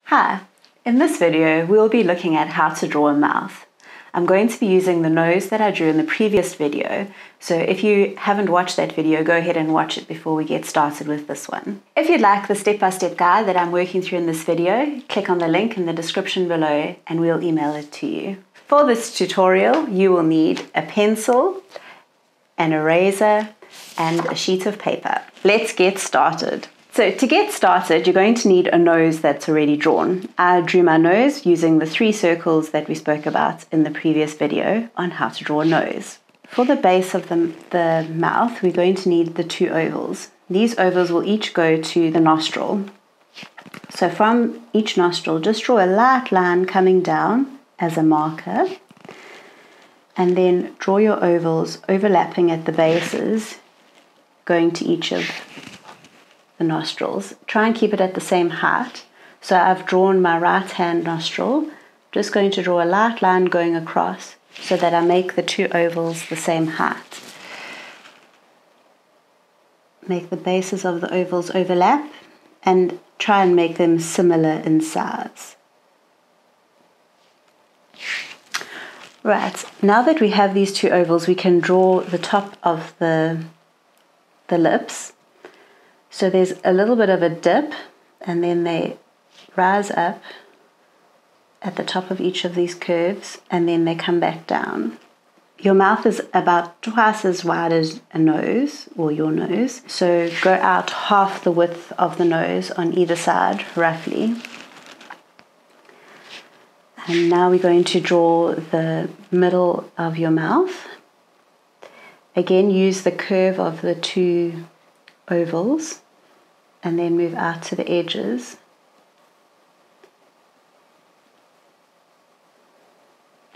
Hi, in this video we'll be looking at how to draw a mouth. I'm going to be using the nose that I drew in the previous video, so if you haven't watched that video, go ahead and watch it before we get started with this one. If you'd like the step-by-step guide that I'm working through in this video, click on the link in the description below and we'll email it to you. For this tutorial, you will need a pencil, an eraser, and a sheet of paper. Let's get started. So to get started, you're going to need a nose that's already drawn. I drew my nose using the 3 circles that we spoke about in the previous video on how to draw a nose. For the base of the mouth, we're going to need the 2 ovals. These ovals will each go to the nostril. So from each nostril, just draw a light line coming down as a marker, and then draw your ovals overlapping at the bases, going to each of the nostrils. Try and keep it at the same height. So I've drawn my right hand nostril, just going to draw a light line going across so that I make the 2 ovals the same height. Make the bases of the ovals overlap and try and make them similar in size. Right, now that we have these 2 ovals, we can draw the top of the lips. So there's a little bit of a dip, and then they rise up at the top of each of these curves, and then they come back down. Your mouth is about twice as wide as a nose, or your nose, so go out half the width of the nose on either side, roughly. And now we're going to draw the middle of your mouth. Again, use the curve of the 2 ovals and then move out to the edges.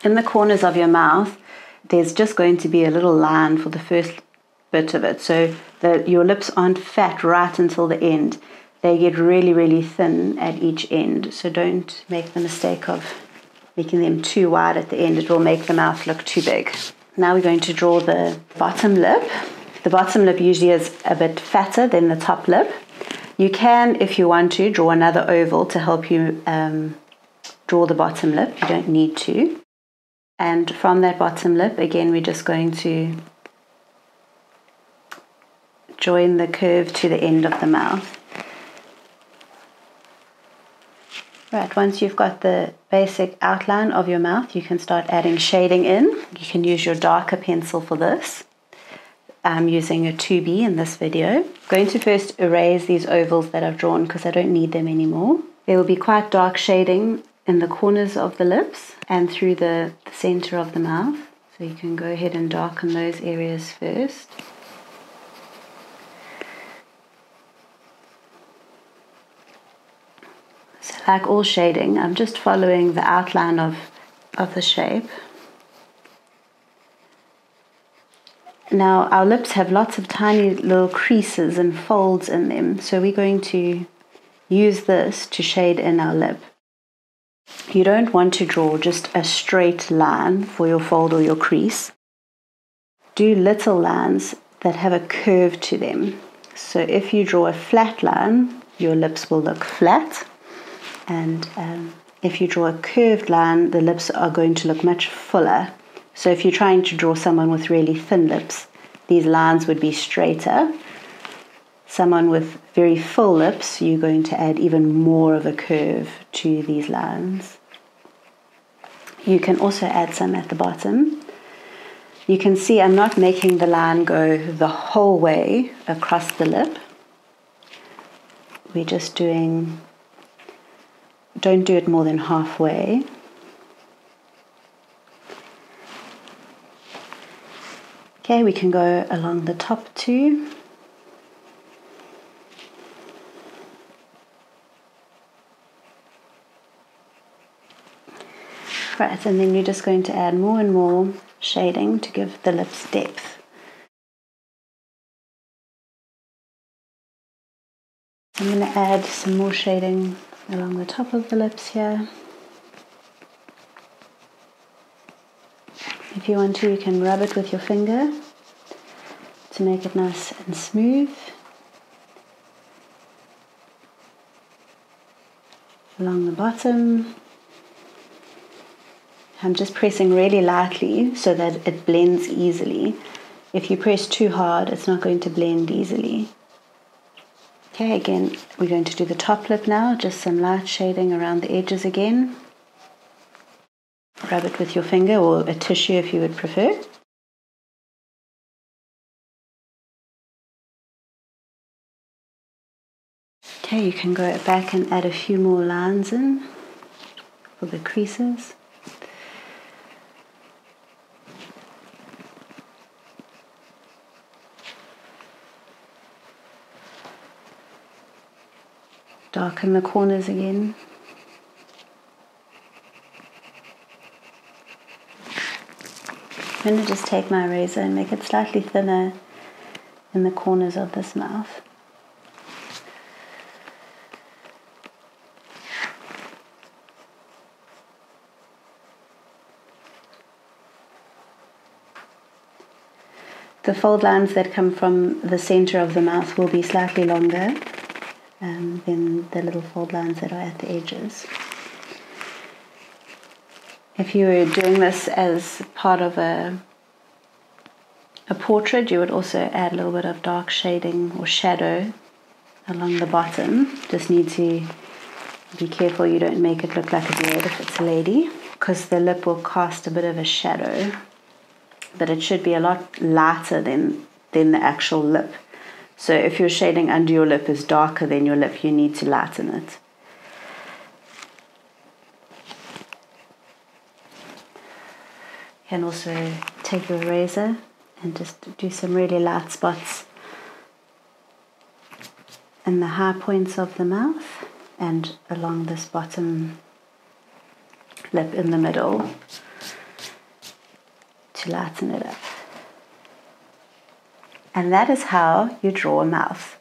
In the corners of your mouth, there's just going to be a little line for the first bit of it, so that your lips aren't fat right until the end. They get really, really thin at each end, so don't make the mistake of making them too wide at the end. It will make the mouth look too big. Now we're going to draw the bottom lip. The bottom lip usually is a bit fatter than the top lip. You can, if you want to, draw another oval to help you draw the bottom lip. You don't need to. And from that bottom lip, again, we're just going to join the curve to the end of the mouth. Right, once you've got the basic outline of your mouth, you can start adding shading in. You can use your darker pencil for this. I'm using a 2B in this video. I'm going to first erase these ovals that I've drawn because I don't need them anymore. There will be quite dark shading in the corners of the lips and through the center of the mouth. So you can go ahead and darken those areas first. So like all shading, I'm just following the outline of the shape. Now our lips have lots of tiny little creases and folds in them, so we're going to use this to shade in our lip. You don't want to draw just a straight line for your fold or your crease. Do little lines that have a curve to them. So if you draw a flat line, your lips will look flat, and if you draw a curved line, the lips are going to look much fuller. So if you're trying to draw someone with really thin lips, these lines would be straighter. Someone with very full lips, you're going to add even more of a curve to these lines. You can also add some at the bottom. You can see I'm not making the line go the whole way across the lip. We're just don't do it more than halfway. Okay, we can go along the top too. Right, and then you're just going to add more and more shading to give the lips depth. I'm going to add some more shading along the top of the lips here. If you want to, you can rub it with your finger to make it nice and smooth. along the bottom. I'm just pressing really lightly so that it blends easily. If you press too hard, it's not going to blend easily. Okay, again, we're going to do the top lip now, just some light shading around the edges again. Rub it with your finger or a tissue if you would prefer. Okay, you can go back and add a few more lines in for the creases. Darken the corners again. I'm going to just take my razor and make it slightly thinner in the corners of this mouth. The fold lines that come from the center of the mouth will be slightly longer than the little fold lines that are at the edges. If you were doing this as part of a portrait, you would also add a little bit of dark shading or shadow along the bottom. Just need to be careful you don't make it look like a beard if it's a lady, because the lip will cast a bit of a shadow, but it should be a lot lighter than the actual lip. So if your shading under your lip is darker than your lip, you need to lighten it. You can also take your razor and just do some really light spots in the high points of the mouth and along this bottom lip in the middle to lighten it up. And that is how you draw a mouth.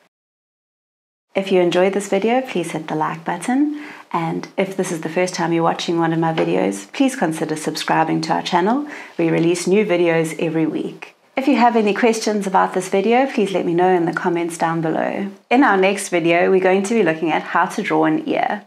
If you enjoyed this video, please hit the like button. And if this is the first time you're watching one of my videos, please consider subscribing to our channel. We release new videos every week. If you have any questions about this video, please let me know in the comments down below. In our next video, we're going to be looking at how to draw an ear.